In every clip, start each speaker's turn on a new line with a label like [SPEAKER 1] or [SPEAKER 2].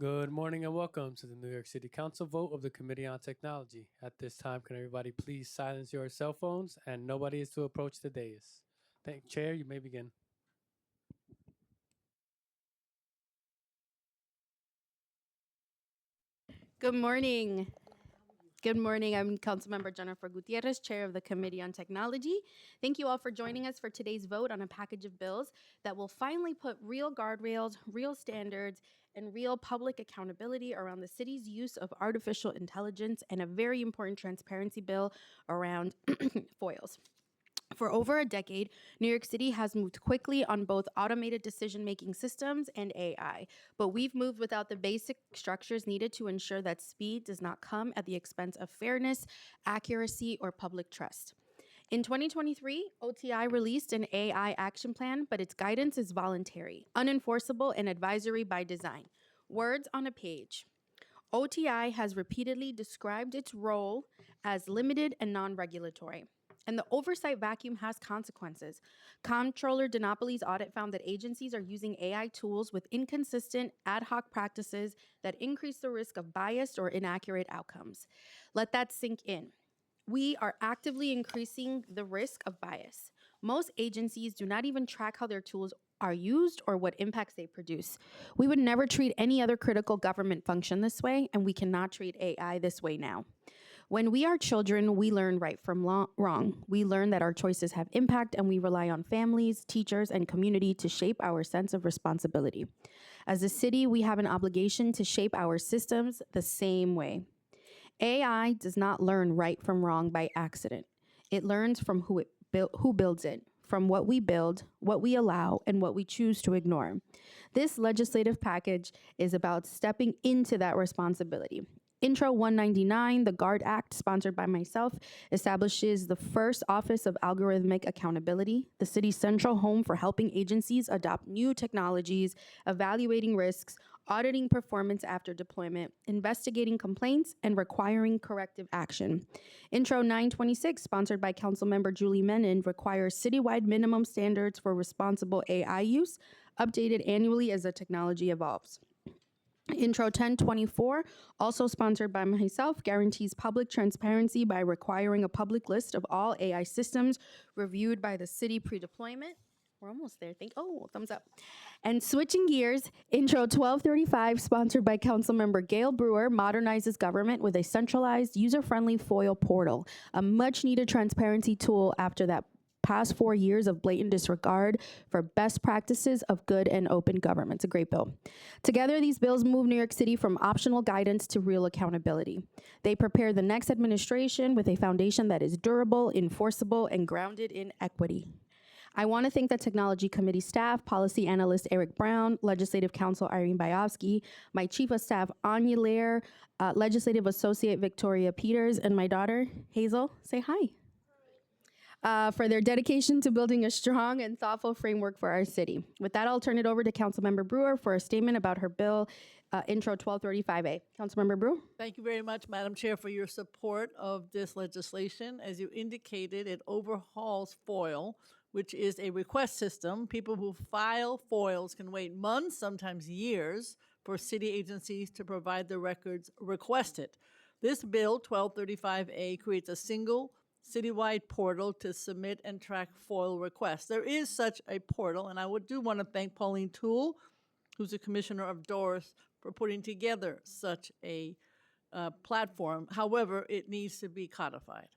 [SPEAKER 1] Good morning and welcome to the New York City Council vote of the Committee on Technology. At this time, can everybody please silence your cell phones and nobody is to approach the dais. Chair, you may begin.
[SPEAKER 2] Good morning. Good morning. I'm Councilmember Jennifer Gutierrez, Chair of the Committee on Technology. Thank you all for joining us for today's vote on a package of bills that will finally put real guardrails, real standards, and real public accountability around the city's use of artificial intelligence and a very important transparency bill around foils. For over a decade, New York City has moved quickly on both automated decision making systems and AI, but we've moved without the basic structures needed to ensure that speed does not come at the expense of fairness, accuracy, or public trust. In 2023, OTI released an AI action plan, but its guidance is voluntary, unenforceable, and advisory by design. Words on a page. OTI has repeatedly described its role as limited and non regulatory. And the oversight vacuum has consequences. Comptroller DiNapoli's audit found that agencies are using AI tools with inconsistent, ad hoc practices that increase the risk of biased or inaccurate outcomes. Let that sink in. We are actively increasing the risk of bias. Most agencies do not even track how their tools are used or what impacts they produce. We would never treat any other critical government function this way, and we cannot treat AI this way now. When we are children, we learn right from wrong. We learn that our choices have impact, and we rely on families, teachers, and community to shape our sense of responsibility. As a city, we have an obligation to shape our systems the same way. AI does not learn right from wrong by accident. It learns from who builds it, from what we build, what we allow, and what we choose to ignore. This legislative package is about stepping into that responsibility. Intro 199, the GUARD Act, sponsored by myself, establishes the first Office of Algorithmic Accountability, the city's central home for helping agencies adopt new technologies, evaluating risks, auditing performance after deployment, investigating complaints, and requiring corrective action. Intro 926, sponsored by Councilmember Julie Menon, requires citywide minimum standards for responsible AI use, updated annually as the technology evolves. Intro 1024, also sponsored by myself, guarantees public transparency by requiring a public list of all AI systems reviewed by the city pre-deployment. We're almost there. Thumbs up. And switching gears, Intro 1235, sponsored by Councilmember Gail Brewer, modernizes government with a centralized, user-friendly FOIL portal, a much-needed transparency tool after that past 4 years of blatant disregard for best practices of good and open government. It's a great bill. Together, these bills move New York City from optional guidance to real accountability. They prepare the next administration with a foundation that is durable, enforceable, and grounded in equity. I want to thank the Technology Committee staff, Policy Analyst Eric Brown, Legislative Counsel Irene Bayovsky, my Chief of Staff Anya Lair, Legislative Associate Victoria Peters, and my daughter Hazel. Say hi. For their dedication to building a strong and thoughtful framework for our city. With that, I'll turn it over to Councilmember Brewer for a statement about her bill, Intro 1235A. Councilmember Brewer.
[SPEAKER 3] Thank you very much, Madam Chair, for your support of this legislation. As you indicated, it overhauls FOIL, which is a request system. People who file FOILs can wait months, sometimes years, for city agencies to provide the records requested. This bill, 1235A, creates a single citywide portal to submit and track FOIL requests. There is such a portal, and I do want to thank Pauline Toole, who's the commissioner of DORIS, for putting together such a platform. However, it needs to be codified.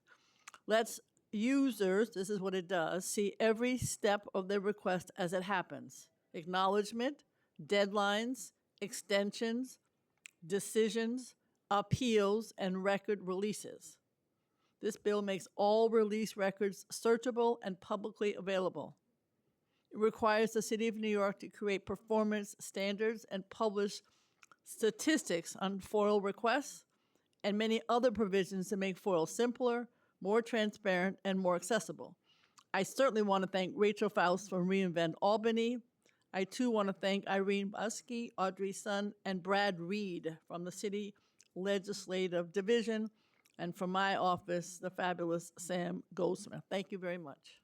[SPEAKER 3] Let's users, this is what it does, see every step of their request as it happens. Acknowledgement, deadlines, extensions, decisions, appeals, and record releases. This bill makes all release records searchable and publicly available. It requires the City of New York to create performance standards and publish statistics on FOIL requests and many other provisions to make FOIL simpler, more transparent, and more accessible. I certainly want to thank Rachel Faust from reInvent Albany. I too want to thank Irene Busky, Audrey Sun, and Brad Reed from the City Legislative Division, and from my office, the fabulous Sam Goldsmith. Thank you very much.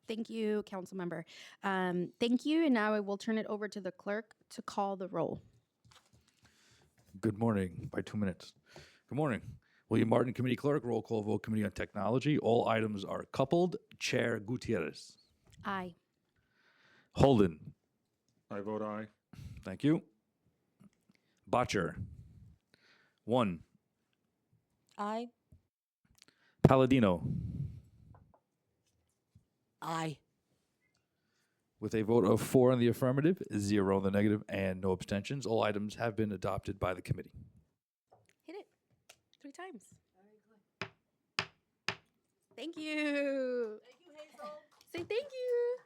[SPEAKER 2] Thank you, Councilmember. Thank you, and now I will turn it over to the clerk to call the roll.
[SPEAKER 4] Good morning, by 2 minutes. Good morning. William Martin, Committee Clerk, roll call vote, Committee on Technology. All items are coupled. Chair Gutierrez.
[SPEAKER 2] Aye.
[SPEAKER 4] Holden.
[SPEAKER 5] I vote aye.
[SPEAKER 4] Thank you. Botcher. 1.
[SPEAKER 6] Aye.
[SPEAKER 4] Palladino.
[SPEAKER 6] Aye.
[SPEAKER 4] With a vote of 4 in the affirmative, 0 in the negative, and no abstentions, all items have been adopted by the committee.
[SPEAKER 2] Hit it 3 times. Thank you. Thank you, Hazel. Say thank you.